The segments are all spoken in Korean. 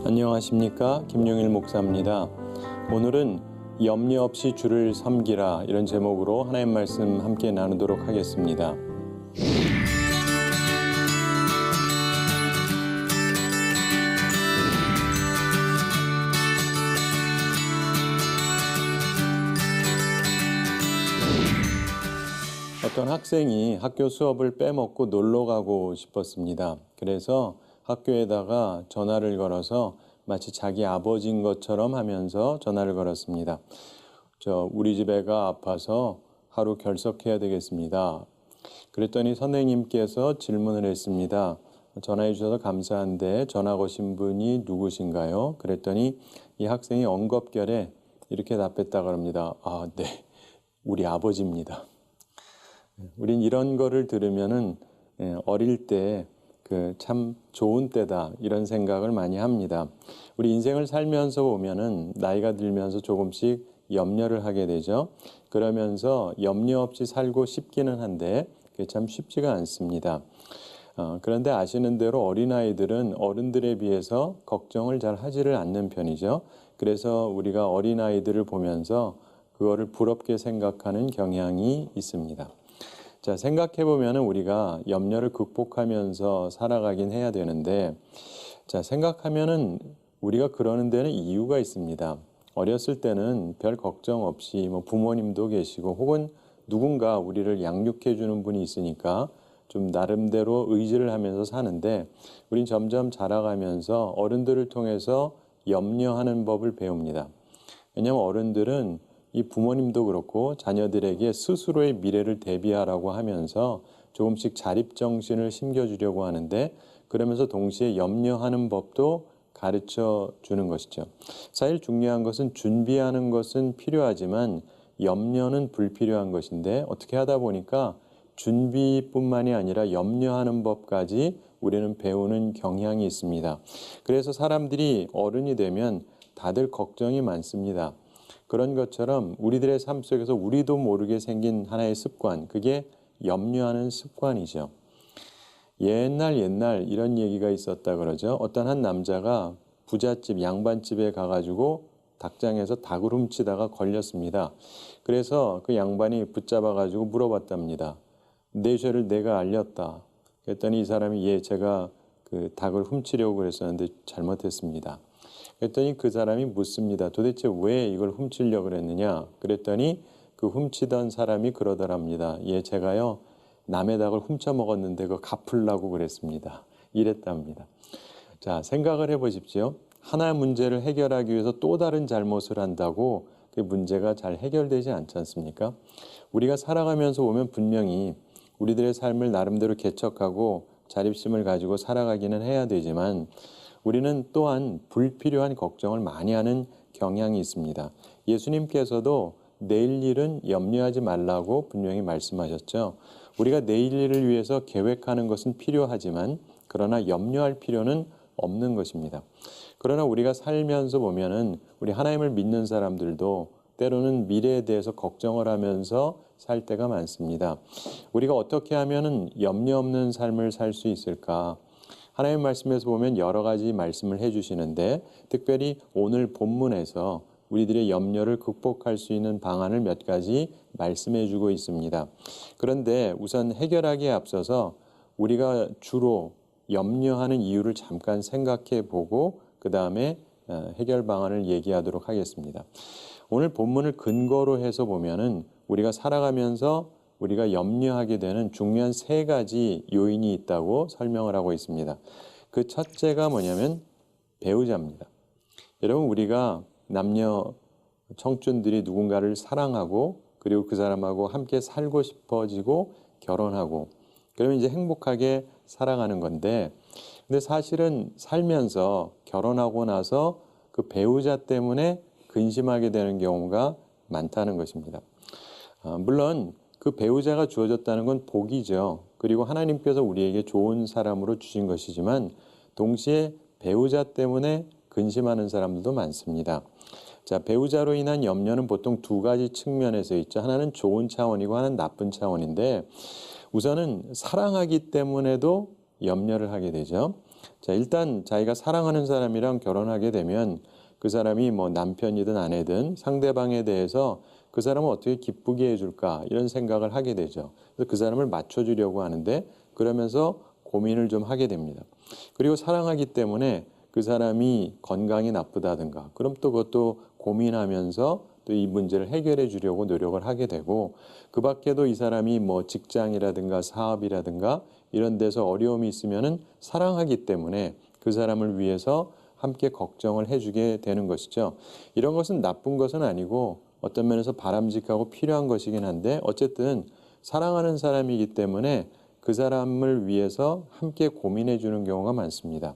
안녕하십니까, 김용일 목사입니다. 오늘은 염려 없이 주를 섬기라, 이런 제목으로 하나님 말씀 함께 나누도록 하겠습니다. 어떤 학생이 학교 수업을 빼먹고 놀러 가고 싶었습니다. 그래서 학교에다가 전화를 걸어서 마치 자기 아버지인 것처럼 하면서 전화를 걸었습니다. 우리 집 애가 아파서 하루 결석해야 되겠습니다. 그랬더니 선생님께서 질문을 했습니다. 전화해 주셔서 감사한데 전화 거신 분이 누구신가요? 그랬더니 이 학생이 엉겁결에 이렇게 답했다고 합니다. 네, 우리 아버지입니다. 우린 이런 거를 들으면은 어릴 때 참 좋은 때다, 이런 생각을 많이 합니다. 우리 인생을 살면서 보면은 나이가 들면서 조금씩 염려를 하게 되죠. 그러면서 염려 없이 살고 싶기는 한데 그게 참 쉽지가 않습니다. 그런데 아시는 대로 어린아이들은 어른들에 비해서 걱정을 잘 하지를 않는 편이죠. 그래서 우리가 어린아이들을 보면서 그거를 부럽게 생각하는 경향이 있습니다. 자, 생각해보면 우리가 염려를 극복하면서 살아가긴 해야 되는데, 자, 생각하면은 우리가 그러는 데는 이유가 있습니다. 어렸을 때는 별 걱정 없이 부모님도 계시고 혹은 누군가 우리를 양육해 주는 분이 있으니까 좀 나름대로 의지를 하면서 사는데, 우린 점점 자라가면서 어른들을 통해서 염려하는 법을 배웁니다. 왜냐하면 어른들은 이 부모님도 그렇고 자녀들에게 스스로의 미래를 대비하라고 하면서 조금씩 자립정신을 심겨주려고 하는데, 그러면서 동시에 염려하는 법도 가르쳐 주는 것이죠. 사실 중요한 것은 준비하는 것은 필요하지만 염려는 불필요한 것인데, 어떻게 하다 보니까 준비뿐만이 아니라 염려하는 법까지 우리는 배우는 경향이 있습니다. 그래서 사람들이 어른이 되면 다들 걱정이 많습니다. 그런 것처럼 우리들의 삶 속에서 우리도 모르게 생긴 하나의 습관, 그게 염려하는 습관이죠. 옛날 이런 얘기가 있었다 그러죠. 어떤 한 남자가 부잣집 양반집에 가가지고 닭장에서 닭을 훔치다가 걸렸습니다. 그래서 그 양반이 붙잡아가지고 물어봤답니다. 내 죄를 내가 알렸다. 그랬더니 이 사람이 제가 그 닭을 훔치려고 그랬었는데 잘못했습니다. 그랬더니 그 사람이 묻습니다. 도대체 왜 이걸 훔치려고 그랬느냐? 그랬더니 그 훔치던 사람이 그러더랍니다. 제가요, 남의 닭을 훔쳐 먹었는데 그거 갚으려고 그랬습니다. 이랬답니다. 자, 생각을 해보십시오. 하나의 문제를 해결하기 위해서 또 다른 잘못을 한다고 그 문제가 잘 해결되지 않지 않습니까? 우리가 살아가면서 보면 분명히 우리들의 삶을 나름대로 개척하고 자립심을 가지고 살아가기는 해야 되지만, 우리는 또한 불필요한 걱정을 많이 하는 경향이 있습니다. 예수님께서도 내일 일은 염려하지 말라고 분명히 말씀하셨죠. 우리가 내일 일을 위해서 계획하는 것은 필요하지만 그러나 염려할 필요는 없는 것입니다. 그러나 우리가 살면서 보면은 우리 하나님을 믿는 사람들도 때로는 미래에 대해서 걱정을 하면서 살 때가 많습니다. 우리가 어떻게 하면은 염려 없는 삶을 살 수 있을까? 하나님 말씀에서 보면 여러 가지 말씀을 해주시는데, 특별히 오늘 본문에서 우리들의 염려를 극복할 수 있는 방안을 몇 가지 말씀해 주고 있습니다. 그런데 우선 해결하기에 앞서서 우리가 주로 염려하는 이유를 잠깐 생각해 보고 그 다음에 해결 방안을 얘기하도록 하겠습니다. 오늘 본문을 근거로 해서 보면은 우리가 살아가면서 우리가 염려하게 되는 중요한 세 가지 요인이 있다고 설명을 하고 있습니다. 그 첫째가 뭐냐면 배우자입니다. 여러분, 우리가 남녀 청춘들이 누군가를 사랑하고 그리고 그 사람하고 함께 살고 싶어지고 결혼하고 그러면 이제 행복하게 살아가는 건데, 근데 사실은 살면서 결혼하고 나서 그 배우자 때문에 근심하게 되는 경우가 많다는 것입니다. 물론 그 배우자가 주어졌다는 건 복이죠. 그리고 하나님께서 우리에게 좋은 사람으로 주신 것이지만 동시에 배우자 때문에 근심하는 사람들도 많습니다. 자, 배우자로 인한 염려는 보통 두 가지 측면에서 있죠. 하나는 좋은 차원이고 하나는 나쁜 차원인데, 우선은 사랑하기 때문에도 염려를 하게 되죠. 자, 일단 자기가 사랑하는 사람이랑 결혼하게 되면 그 사람이 뭐 남편이든 아내든 상대방에 대해서 그 사람을 어떻게 기쁘게 해줄까 이런 생각을 하게 되죠. 그래서 그 사람을 맞춰주려고 하는데 그러면서 고민을 좀 하게 됩니다. 그리고 사랑하기 때문에 그 사람이 건강이 나쁘다든가 그럼 또 그것도 고민하면서 또 이 문제를 해결해 주려고 노력을 하게 되고 그 밖에도 이 사람이 뭐 직장이라든가 사업이라든가 이런 데서 어려움이 있으면은 사랑하기 때문에 그 사람을 위해서 함께 걱정을 해주게 되는 것이죠. 이런 것은 나쁜 것은 아니고 어떤 면에서 바람직하고 필요한 것이긴 한데 어쨌든 사랑하는 사람이기 때문에 그 사람을 위해서 함께 고민해 주는 경우가 많습니다.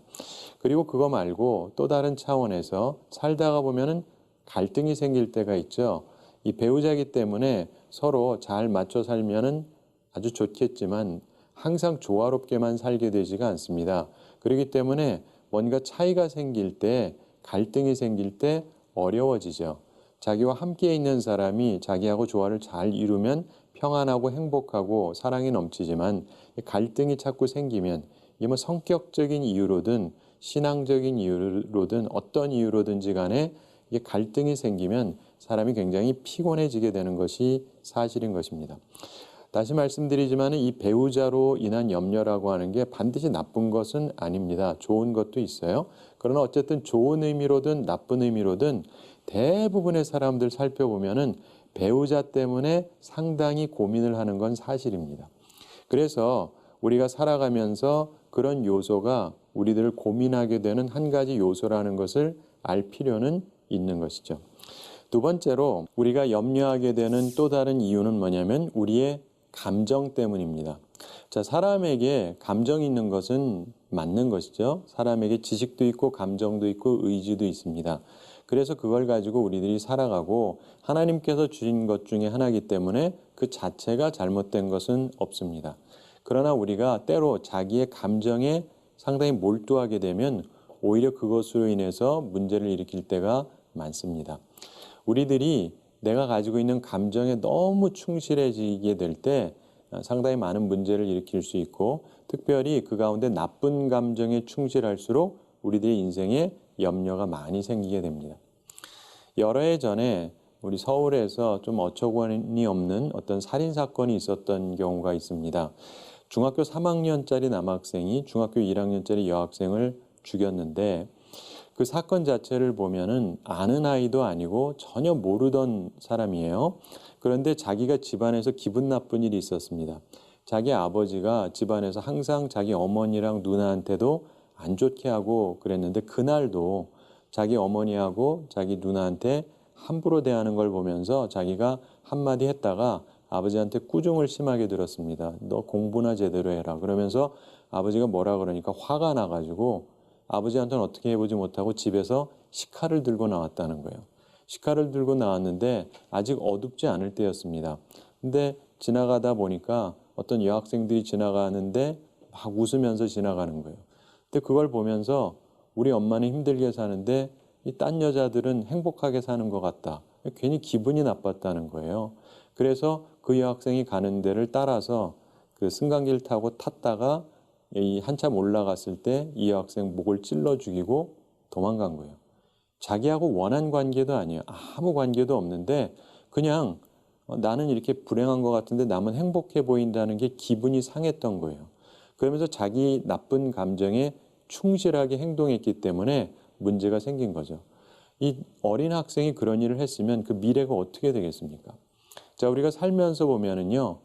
그리고 그거 말고 또 다른 차원에서 살다가 보면은 갈등이 생길 때가 있죠. 이 배우자이기 때문에 서로 잘 맞춰 살면은 아주 좋겠지만 항상 조화롭게만 살게 되지가 않습니다. 그렇기 때문에 뭔가 차이가 생길 때, 갈등이 생길 때 어려워지죠. 자기와 함께 있는 사람이 자기하고 조화를 잘 이루면 평안하고 행복하고 사랑이 넘치지만 갈등이 자꾸 생기면 이게 뭐 성격적인 이유로든 신앙적인 이유로든 어떤 이유로든지 간에 이게 갈등이 생기면 사람이 굉장히 피곤해지게 되는 것이 사실인 것입니다. 다시 말씀드리지만 이 배우자로 인한 염려라고 하는 게 반드시 나쁜 것은 아닙니다. 좋은 것도 있어요. 그러나 어쨌든 좋은 의미로든 나쁜 의미로든 대부분의 사람들 살펴보면은 배우자 때문에 상당히 고민을 하는 건 사실입니다. 그래서 우리가 살아가면서 그런 요소가 우리들을 고민하게 되는 한 가지 요소라는 것을 알 필요는 있는 것이죠. 두 번째로 우리가 염려하게 되는 또 다른 이유는 뭐냐면 우리의 감정 때문입니다. 자, 사람에게 감정이 있는 것은 맞는 것이죠. 사람에게 지식도 있고 감정도 있고 의지도 있습니다. 그래서 그걸 가지고 우리들이 살아가고 하나님께서 주신 것 중에 하나이기 때문에 그 자체가 잘못된 것은 없습니다. 그러나 우리가 때로 자기의 감정에 상당히 몰두하게 되면 오히려 그것으로 인해서 문제를 일으킬 때가 많습니다. 우리들이 내가 가지고 있는 감정에 너무 충실해지게 될 때 상당히 많은 문제를 일으킬 수 있고 특별히 그 가운데 나쁜 감정에 충실할수록 우리들의 인생에 염려가 많이 생기게 됩니다. 여러 해 전에 우리 서울에서 좀 어처구니 없는 어떤 살인 사건이 있었던 경우가 있습니다. 중학교 3학년짜리 남학생이 중학교 1학년짜리 여학생을 죽였는데 그 사건 자체를 보면은 아는 아이도 아니고 전혀 모르던 사람이에요. 그런데 자기가 집안에서 기분 나쁜 일이 있었습니다. 자기 아버지가 집안에서 항상 자기 어머니랑 누나한테도 안 좋게 하고 그랬는데 그날도 자기 어머니하고 자기 누나한테 함부로 대하는 걸 보면서 자기가 한마디 했다가 아버지한테 꾸중을 심하게 들었습니다. 너 공부나 제대로 해라. 그러면서 아버지가 뭐라 그러니까 화가 나가지고 아버지한테는 어떻게 해보지 못하고 집에서 식칼을 들고 나왔다는 거예요. 식칼을 들고 나왔는데 아직 어둡지 않을 때였습니다. 근데 지나가다 보니까 어떤 여학생들이 지나가는데 막 웃으면서 지나가는 거예요. 근데 그걸 보면서 우리 엄마는 힘들게 사는데 이 딴 여자들은 행복하게 사는 것 같다. 괜히 기분이 나빴다는 거예요. 그래서 그 여학생이 가는 데를 따라서 그 승강기를 타고 탔다가 이 한참 올라갔을 때 이 여학생 목을 찔러 죽이고 도망간 거예요. 자기하고 원한 관계도 아니에요. 아무 관계도 없는데 그냥 나는 이렇게 불행한 것 같은데 남은 행복해 보인다는 게 기분이 상했던 거예요. 그러면서 자기 나쁜 감정에 충실하게 행동했기 때문에 문제가 생긴 거죠. 이 어린 학생이 그런 일을 했으면 그 미래가 어떻게 되겠습니까? 자, 우리가 살면서 보면은요,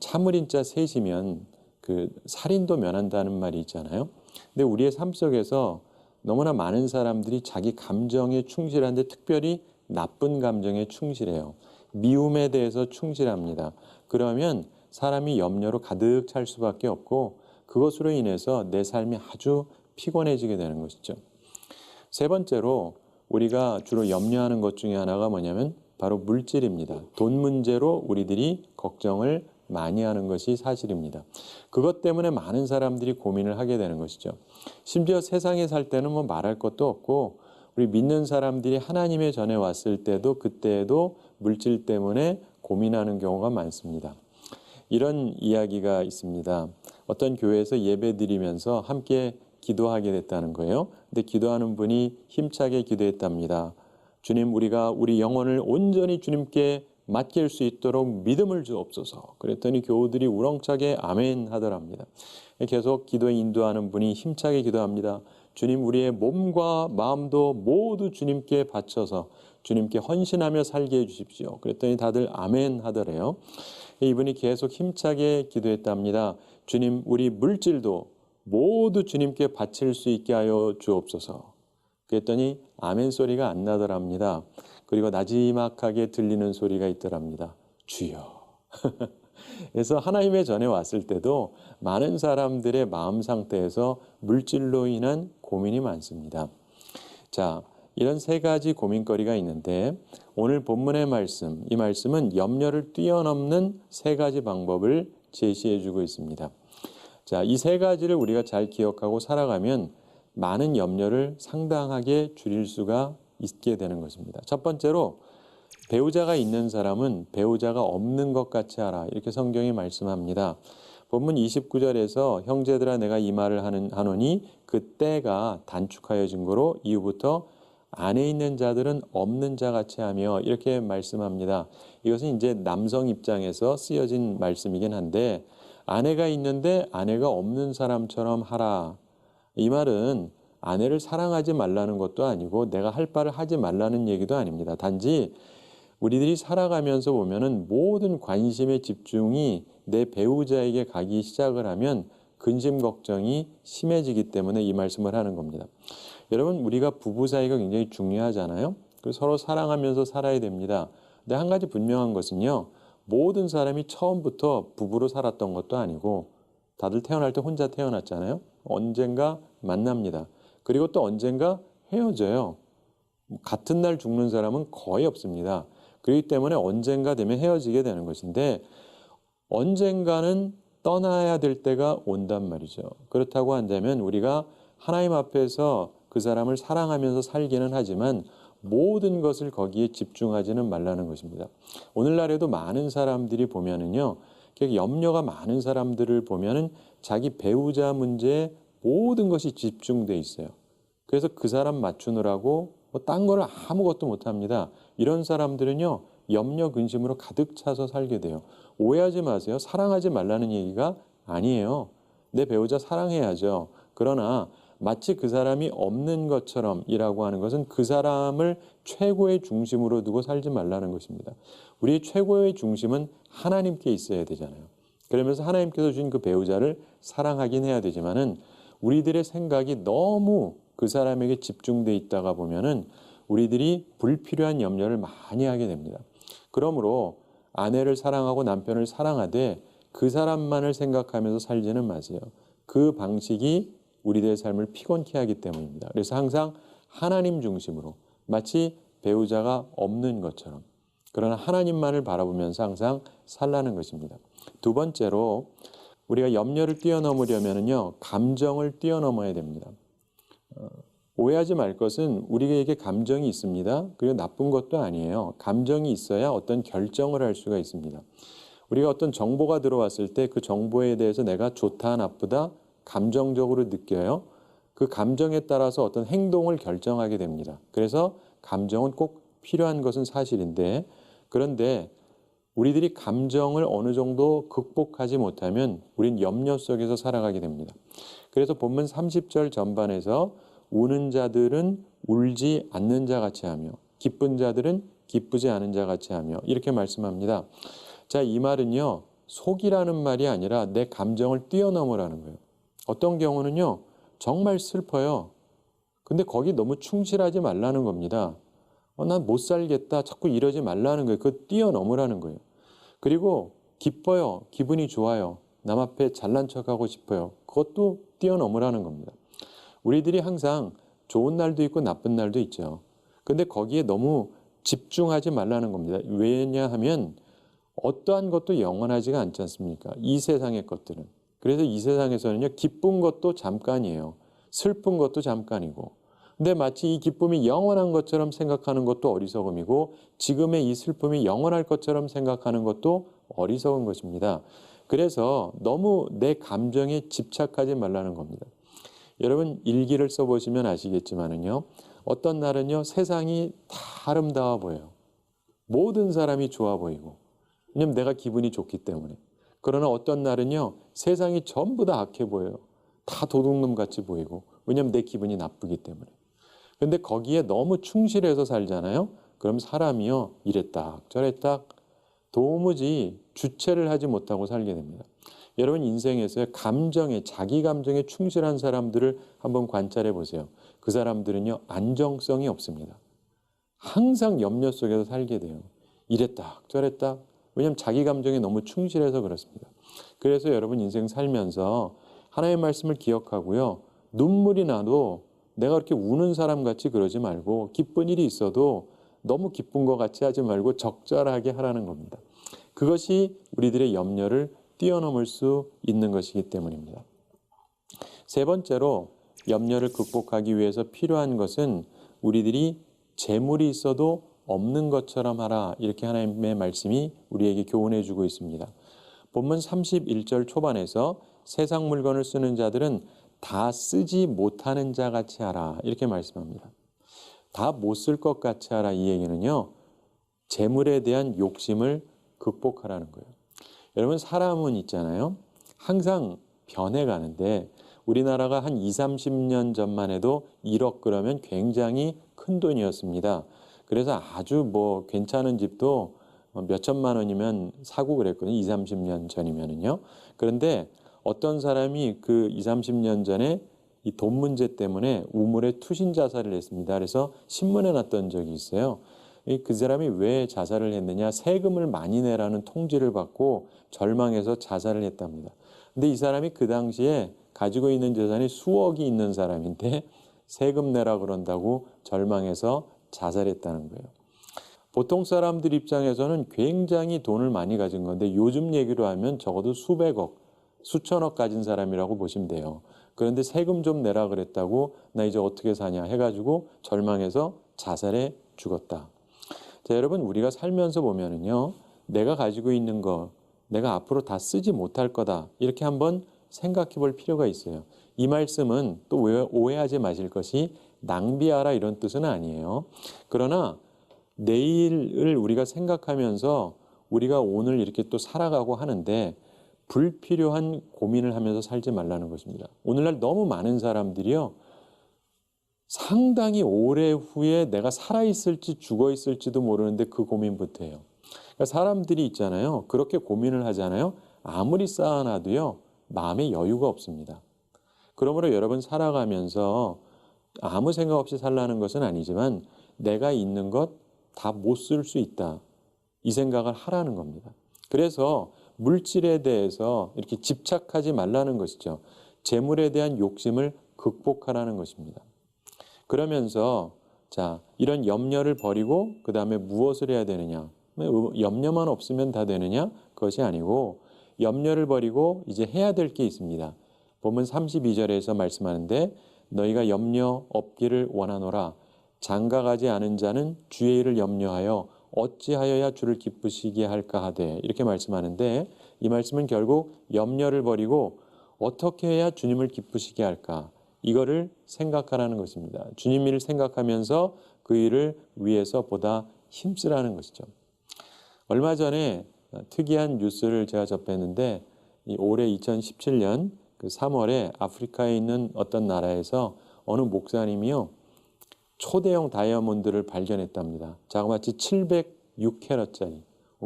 참을인자 셋이면 그 살인도 면한다는 말이 있잖아요. 근데 우리의 삶 속에서 너무나 많은 사람들이 자기 감정에 충실한데 특별히 나쁜 감정에 충실해요. 미움에 대해서 충실합니다. 그러면 사람이 염려로 가득 찰 수밖에 없고 그것으로 인해서 내 삶이 아주 피곤해지게 되는 것이죠. 세 번째로 우리가 주로 염려하는 것 중에 하나가 뭐냐면 바로 물질입니다. 돈 문제로 우리들이 걱정을 많이 하는 것이 사실입니다. 그것 때문에 많은 사람들이 고민을 하게 되는 것이죠. 심지어 세상에 살 때는 뭐 말할 것도 없고 우리 믿는 사람들이 하나님의 전에 왔을 때도 그때에도 물질 때문에 고민하는 경우가 많습니다. 이런 이야기가 있습니다. 어떤 교회에서 예배 드리면서 함께 기도하게 됐다는 거예요. 근데 기도하는 분이 힘차게 기도했답니다. 주님, 우리가 우리 영혼을 온전히 주님께 맡길 수 있도록 믿음을 주옵소서. 그랬더니 교우들이 우렁차게 아멘 하더랍니다. 계속 기도에 인도하는 분이 힘차게 기도합니다. 주님, 우리의 몸과 마음도 모두 주님께 바쳐서 주님께 헌신하며 살게 해주십시오. 그랬더니 다들 아멘 하더래요. 이분이 계속 힘차게 기도했답니다. 주님, 우리 물질도 모두 주님께 바칠 수 있게 하여 주옵소서. 그랬더니 아멘 소리가 안 나더랍니다. 그리고 나지막하게 들리는 소리가 있더랍니다. 주여. 그래서 하나님의 전에 왔을 때도 많은 사람들의 마음 상태에서 물질로 인한 고민이 많습니다. 자, 이런 세 가지 고민거리가 있는데 오늘 본문의 말씀, 이 말씀은 염려를 뛰어넘는 세 가지 방법을 제시해 주고 있습니다. 자, 이 세 가지를 우리가 잘 기억하고 살아가면 많은 염려를 상당하게 줄일 수가 있게 되는 것입니다. 첫 번째로 배우자가 있는 사람은 배우자가 없는 것 같이 하라. 이렇게 성경이 말씀합니다. 본문 29절에서 형제들아 내가 이 말을 하노니 그 때가 단축하여진 거로 이후부터 안에 있는 자들은 없는 자 같이 하며 이렇게 말씀합니다. 이것은 이제 남성 입장에서 쓰여진 말씀이긴 한데 아내가 있는데 아내가 없는 사람처럼 하라. 이 말은 아내를 사랑하지 말라는 것도 아니고 내가 할 바를 하지 말라는 얘기도 아닙니다. 단지 우리들이 살아가면서 보면은 모든 관심의 집중이 내 배우자에게 가기 시작을 하면 근심 걱정이 심해지기 때문에 이 말씀을 하는 겁니다. 여러분, 우리가 부부 사이가 굉장히 중요하잖아요. 서로 사랑하면서 살아야 됩니다. 근데 한 가지 분명한 것은요. 모든 사람이 처음부터 부부로 살았던 것도 아니고 다들 태어날 때 혼자 태어났잖아요. 언젠가 만납니다. 그리고 또 언젠가 헤어져요. 같은 날 죽는 사람은 거의 없습니다. 그렇기 때문에 언젠가 되면 헤어지게 되는 것인데 언젠가는 떠나야 될 때가 온단 말이죠. 그렇다고 한다면 우리가 하나님 앞에서 그 사람을 사랑하면서 살기는 하지만 모든 것을 거기에 집중하지는 말라는 것입니다. 오늘날에도 많은 사람들이 보면은요, 염려가 많은 사람들을 보면은 자기 배우자 문제에 모든 것이 집중돼 있어요. 그래서 그 사람 맞추느라고 딴 거를 아무것도 못합니다. 이런 사람들은요, 염려 근심으로 가득 차서 살게 돼요. 오해하지 마세요. 사랑하지 말라는 얘기가 아니에요. 내 배우자 사랑해야죠. 그러나 마치 그 사람이 없는 것처럼 이라고 하는 것은 그 사람을 최고의 중심으로 두고 살지 말라는 것입니다. 우리의 최고의 중심은 하나님께 있어야 되잖아요. 그러면서 하나님께서 주신 그 배우자를 사랑하긴 해야 되지만은 우리들의 생각이 너무 그 사람에게 집중돼 있다가 보면은 우리들이 불필요한 염려를 많이 하게 됩니다. 그러므로 아내를 사랑하고 남편을 사랑하되 그 사람만을 생각하면서 살지는 마세요. 그 방식이 우리들의 삶을 피곤케 하기 때문입니다. 그래서 항상 하나님 중심으로 마치 배우자가 없는 것처럼 그러나 하나님만을 바라보면서 항상 살라는 것입니다. 두 번째로 우리가 염려를 뛰어넘으려면요, 감정을 뛰어넘어야 됩니다. 오해하지 말 것은 우리에게 감정이 있습니다. 그리고 나쁜 것도 아니에요. 감정이 있어야 어떤 결정을 할 수가 있습니다. 우리가 어떤 정보가 들어왔을 때 그 정보에 대해서 내가 좋다, 나쁘다, 감정적으로 느껴요. 그 감정에 따라서 어떤 행동을 결정하게 됩니다. 그래서 감정은 꼭 필요한 것은 사실인데, 그런데 우리들이 감정을 어느 정도 극복하지 못하면 우린 염려 속에서 살아가게 됩니다. 그래서 본문 30절 전반에서 우는 자들은 울지 않는 자 같이 하며 기쁜 자들은 기쁘지 않은 자 같이 하며 이렇게 말씀합니다. 자, 이 말은요, 속이라는 말이 아니라 내 감정을 뛰어넘으라는 거예요. 어떤 경우는요, 정말 슬퍼요. 근데 거기 너무 충실하지 말라는 겁니다. 난 못 살겠다. 자꾸 이러지 말라는 거예요. 그거 뛰어넘으라는 거예요. 그리고 기뻐요. 기분이 좋아요. 남 앞에 잘난 척하고 싶어요. 그것도 뛰어넘으라는 겁니다. 우리들이 항상 좋은 날도 있고 나쁜 날도 있죠. 근데 거기에 너무 집중하지 말라는 겁니다. 왜냐하면 어떠한 것도 영원하지가 않지 않습니까? 이 세상의 것들은. 그래서 이 세상에서는요, 기쁜 것도 잠깐이에요. 슬픈 것도 잠깐이고. 근데 마치 이 기쁨이 영원한 것처럼 생각하는 것도 어리석음이고 지금의 이 슬픔이 영원할 것처럼 생각하는 것도 어리석은 것입니다. 그래서 너무 내 감정에 집착하지 말라는 겁니다. 여러분 일기를 써보시면 아시겠지만은요. 어떤 날은요. 세상이 다 아름다워 보여요. 모든 사람이 좋아 보이고. 왜냐면 내가 기분이 좋기 때문에. 그러나 어떤 날은요. 세상이 전부 다 악해 보여요. 다 도둑놈 같이 보이고. 왜냐면 내 기분이 나쁘기 때문에. 근데 거기에 너무 충실해서 살잖아요. 그럼 사람이요. 이랬딱 저랬딱 도무지 주체를 하지 못하고 살게 됩니다. 여러분 인생에서 자기 감정에 충실한 사람들을 한번 관찰해 보세요. 그 사람들은요. 안정성이 없습니다. 항상 염려 속에서 살게 돼요. 이랬딱 저랬딱. 왜냐하면 자기 감정에 너무 충실해서 그렇습니다. 그래서 여러분 인생 살면서 하나님의 말씀을 기억하고요. 눈물이 나도 내가 그렇게 우는 사람 같이 그러지 말고 기쁜 일이 있어도 너무 기쁜 것 같이 하지 말고 적절하게 하라는 겁니다. 그것이 우리들의 염려를 뛰어넘을 수 있는 것이기 때문입니다. 세 번째로 염려를 극복하기 위해서 필요한 것은 우리들이 재물이 있어도 없는 것처럼 하라. 이렇게 하나님의 말씀이 우리에게 교훈해 주고 있습니다. 본문 31절 초반에서 세상 물건을 쓰는 자들은 다 쓰지 못하는 자 같이 하라. 이렇게 말씀합니다. 다 못 쓸 것 같이 하라. 이 얘기는요. 재물에 대한 욕심을 극복하라는 거예요. 여러분 사람은 있잖아요. 항상 변해가는데 우리나라가 한 20, 30년 전만 해도 1억 그러면 굉장히 큰 돈이었습니다. 그래서 아주 괜찮은 집도 몇 천만 원이면 사고 그랬거든요. 20, 30년 전이면은요. 그런데 어떤 사람이 그 20, 30년 전에 이 돈 문제 때문에 우물에 투신 자살을 했습니다. 그래서 신문에 났던 적이 있어요. 그 사람이 왜 자살을 했느냐? 세금을 많이 내라는 통지를 받고 절망해서 자살을 했답니다. 근데 이 사람이 그 당시에 가지고 있는 재산이 수억이 있는 사람인데 세금 내라 그런다고 절망해서 자살했다는 거예요. 보통 사람들 입장에서는 굉장히 돈을 많이 가진 건데 요즘 얘기로 하면 적어도 수백억, 수천억 가진 사람이라고 보시면 돼요. 그런데 세금 좀 내라 그랬다고 나 이제 어떻게 사냐 해가지고 절망해서 자살해 죽었다. 자, 여러분 우리가 살면서 보면은요. 내가 가지고 있는 거 내가 앞으로 다 쓰지 못할 거다. 이렇게 한번 생각해 볼 필요가 있어요. 이 말씀은 또 오해하지 마실 것이 낭비하라 이런 뜻은 아니에요. 그러나 내일을 우리가 생각하면서 우리가 오늘 이렇게 또 살아가고 하는데 불필요한 고민을 하면서 살지 말라는 것입니다. 오늘날 너무 많은 사람들이요. 상당히 오래 후에 내가 살아있을지 죽어있을지도 모르는데 그 고민부터 해요. 그러니까 사람들이 있잖아요. 그렇게 고민을 하잖아요. 아무리 쌓아놔도요. 마음에 여유가 없습니다. 그러므로 여러분 살아가면서 아무 생각 없이 살라는 것은 아니지만 내가 있는 것 다 못 쓸 수 있다. 이 생각을 하라는 겁니다. 그래서 물질에 대해서 이렇게 집착하지 말라는 것이죠. 재물에 대한 욕심을 극복하라는 것입니다. 그러면서 자 이런 염려를 버리고 그 다음에 무엇을 해야 되느냐. 염려만 없으면 다 되느냐? 그것이 아니고 염려를 버리고 이제 해야 될 게 있습니다. 본문 32절에서 말씀하는데 너희가 염려 없기를 원하노라. 장가가지 않은 자는 주의 일을 염려하여 어찌하여야 주를 기쁘시게 할까 하되 이렇게 말씀하는데 이 말씀은 결국 염려를 버리고 어떻게 해야 주님을 기쁘시게 할까 이거를 생각하라는 것입니다. 주님 일을 생각하면서 그 일을 위해서 보다 힘쓰라는 것이죠. 얼마 전에 특이한 뉴스를 제가 접했는데 올해 2017년 그 3월에 아프리카에 있는 어떤 나라에서 어느 목사님이요. 초대형 다이아몬드를 발견했답니다. 자그마치 706캐럿짜리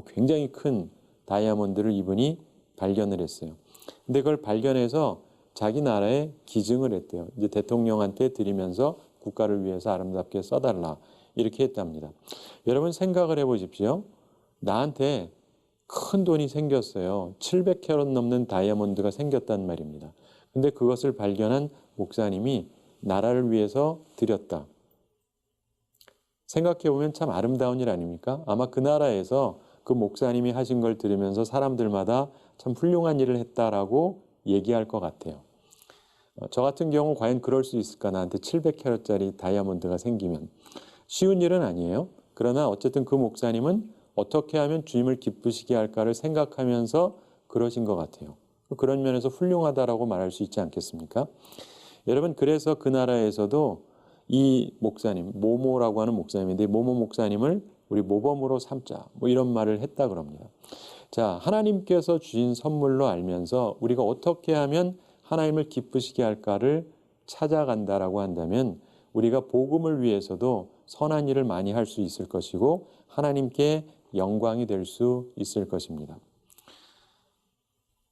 굉장히 큰 다이아몬드를 이분이 발견을 했어요. 근데 그걸 발견해서 자기 나라에 기증을 했대요. 이제 대통령한테 드리면서 국가를 위해서 아름답게 써달라 이렇게 했답니다. 여러분 생각을 해보십시오. 나한테 큰 돈이 생겼어요. 700캐럿 넘는 다이아몬드가 생겼단 말입니다. 근데 그것을 발견한 목사님이 나라를 위해서 드렸다. 생각해보면 참 아름다운 일 아닙니까? 아마 그 나라에서 그 목사님이 하신 걸 들으면서 사람들마다 참 훌륭한 일을 했다라고 얘기할 것 같아요. 저 같은 경우 과연 그럴 수 있을까? 나한테 700캐럿짜리 다이아몬드가 생기면. 쉬운 일은 아니에요. 그러나 어쨌든 그 목사님은 어떻게 하면 주님을 기쁘시게 할까를 생각하면서 그러신 것 같아요. 그런 면에서 훌륭하다라고 말할 수 있지 않겠습니까? 여러분, 그래서 그 나라에서도 이 목사님, 모모라고 하는 목사님인데 모모 목사님을 우리 모범으로 삼자, 뭐 이런 말을 했다 그럽니다. 자, 하나님께서 주신 선물로 알면서 우리가 어떻게 하면 하나님을 기쁘시게 할까를 찾아간다라고 한다면 우리가 복음을 위해서도 선한 일을 많이 할 수 있을 것이고 하나님께 영광이 될 수 있을 것입니다.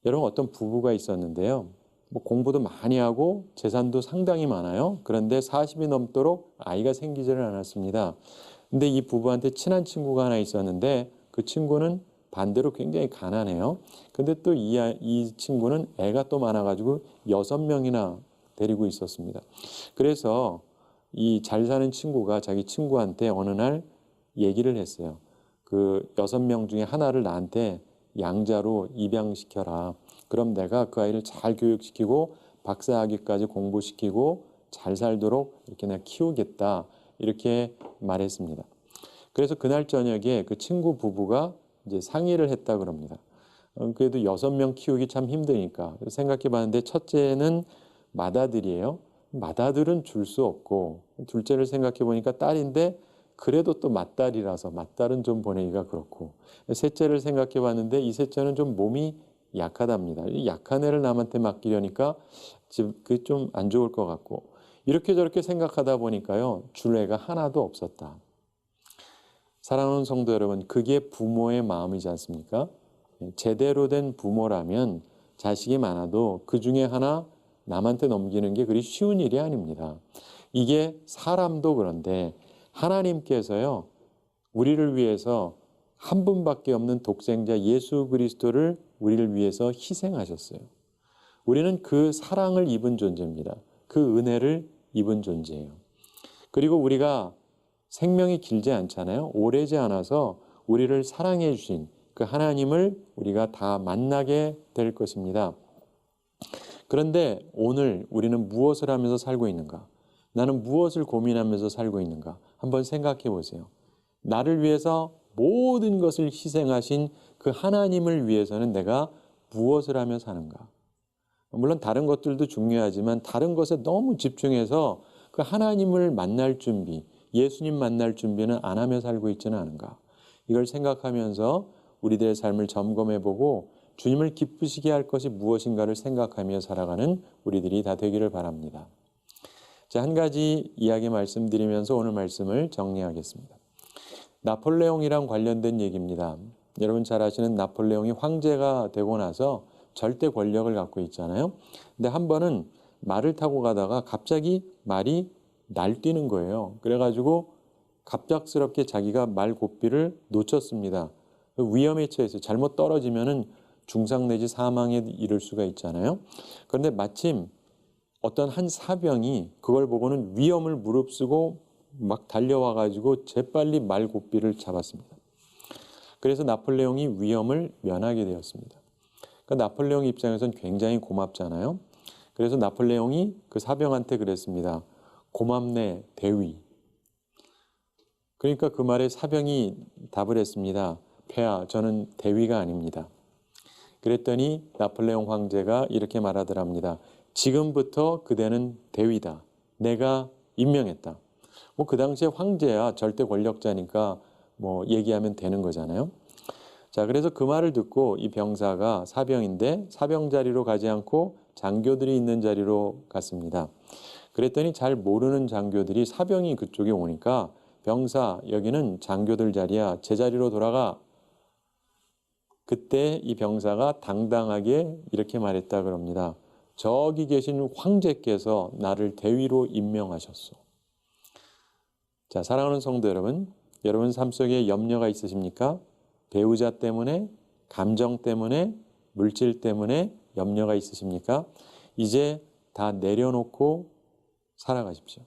여러분, 어떤 부부가 있었는데요. 뭐 공부도 많이 하고 재산도 상당히 많아요. 그런데 40이 넘도록 아이가 생기지를 않았습니다. 근데 이 부부한테 친한 친구가 하나 있었는데 그 친구는 반대로 굉장히 가난해요. 근데 또 이 친구는 애가 또 많아가지고 6명이나 데리고 있었습니다. 그래서 이 잘 사는 친구가 자기 친구한테 어느 날 얘기를 했어요. 그 6명 중에 하나를 나한테 양자로 입양시켜라. 그럼 내가 그 아이를 잘 교육시키고 박사학위까지 공부시키고 잘 살도록 이렇게 내가 키우겠다. 이렇게 말했습니다. 그래서 그날 저녁에 그 친구 부부가 이제 상의를 했다 그럽니다. 그래도 6명 키우기 참 힘드니까 생각해 봤는데 첫째는 맏아들이에요. 맏아들은 줄 수 없고 둘째를 생각해 보니까 딸인데 그래도 또 맏딸이라서 맏딸은 좀 보내기가 그렇고 셋째를 생각해 봤는데 이 셋째는 좀 몸이 약하답니다. 이 약한 애를 남한테 맡기려니까 그 좀 안 좋을 것 같고 이렇게 저렇게 생각하다 보니까요. 줄 애가 하나도 없었다. 사랑하는 성도 여러분, 그게 부모의 마음이지 않습니까? 제대로 된 부모라면 자식이 많아도 그 중에 하나 남한테 넘기는 게 그리 쉬운 일이 아닙니다. 이게 사람도 그런데 하나님께서요, 우리를 위해서 한 분밖에 없는 독생자 예수 그리스도를 우리를 위해서 희생하셨어요. 우리는 그 사랑을 입은 존재입니다. 그 은혜를 입은 존재예요. 그리고 우리가 생명이 길지 않잖아요. 오래지 않아서 우리를 사랑해 주신 그 하나님을 우리가 다 만나게 될 것입니다. 그런데 오늘 우리는 무엇을 하면서 살고 있는가? 나는 무엇을 고민하면서 살고 있는가? 한번 생각해 보세요. 나를 위해서 모든 것을 희생하신 그 하나님을 위해서는 내가 무엇을 하며 사는가? 물론 다른 것들도 중요하지만 다른 것에 너무 집중해서 그 하나님을 만날 준비, 예수님 만날 준비는 안 하며 살고 있지는 않은가? 이걸 생각하면서 우리들의 삶을 점검해보고 주님을 기쁘시게 할 것이 무엇인가를 생각하며 살아가는 우리들이 다 되기를 바랍니다. 자, 한 가지 이야기 말씀드리면서 오늘 말씀을 정리하겠습니다. 나폴레옹이랑 관련된 얘기입니다. 여러분 잘 아시는 나폴레옹이 황제가 되고 나서 절대 권력을 갖고 있잖아요. 근데 한 번은 말을 타고 가다가 갑자기 말이 날뛰는 거예요. 그래가지고 갑작스럽게 자기가 말 고삐를 놓쳤습니다. 위험에 처해서 잘못 떨어지면은 중상 내지 사망에 이를 수가 있잖아요. 그런데 마침 어떤 한 사병이 그걸 보고는 위험을 무릅쓰고 막 달려와가지고 재빨리 말 고삐를 잡았습니다. 그래서 나폴레옹이 위험을 면하게 되었습니다. 그러니까 나폴레옹 입장에서는 굉장히 고맙잖아요. 그래서 나폴레옹이 그 사병한테 그랬습니다. 고맙네, 대위. 그러니까 그 말에 사병이 답을 했습니다. 폐하, 저는 대위가 아닙니다. 그랬더니 나폴레옹 황제가 이렇게 말하더랍니다. 지금부터 그대는 대위다. 내가 임명했다. 뭐 그 당시에 황제야 절대 권력자니까 뭐 얘기하면 되는 거잖아요. 자, 그래서 그 말을 듣고 이 병사가 사병인데 사병 자리로 가지 않고 장교들이 있는 자리로 갔습니다. 그랬더니 잘 모르는 장교들이 사병이 그쪽에 오니까 병사, 여기는 장교들 자리야. 제자리로 돌아가. 그때 이 병사가 당당하게 이렇게 말했다 그럽니다. 저기 계신 황제께서 나를 대위로 임명하셨소. 자, 사랑하는 성도 여러분, 여러분 삶 속에 염려가 있으십니까? 배우자 때문에, 감정 때문에, 물질 때문에 염려가 있으십니까? 이제 다 내려놓고 살아가십시오.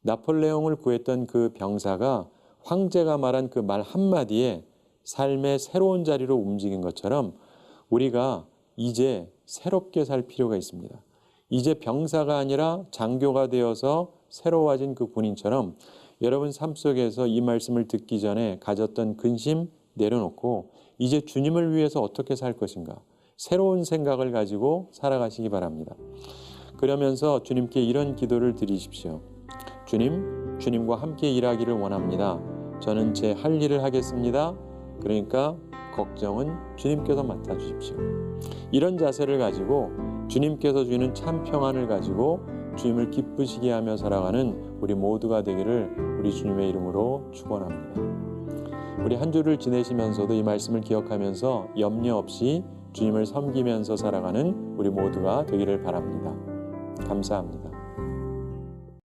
나폴레옹을 구했던 그 병사가 황제가 말한 그 말 한마디에 삶의 새로운 자리로 움직인 것처럼 우리가 이제 새롭게 살 필요가 있습니다. 이제 병사가 아니라 장교가 되어서 새로워진 그 군인처럼 여러분 삶 속에서 이 말씀을 듣기 전에 가졌던 근심 내려놓고 이제 주님을 위해서 어떻게 살 것인가 새로운 생각을 가지고 살아가시기 바랍니다. 그러면서 주님께 이런 기도를 드리십시오. 주님, 주님과 함께 일하기를 원합니다. 저는 제 할 일을 하겠습니다. 그러니까 걱정은 주님께서 맡아주십시오. 이런 자세를 가지고 주님께서 주는 참 평안을 가지고 주님을 기쁘시게 하며 살아가는 우리 모두가 되기를 우리 주님의 이름으로 축원합니다. 우리 한 주를 지내시면서도 이 말씀을 기억하면서 염려 없이 주님을 섬기면서 살아가는 우리 모두가 되기를 바랍니다. 감사합니다.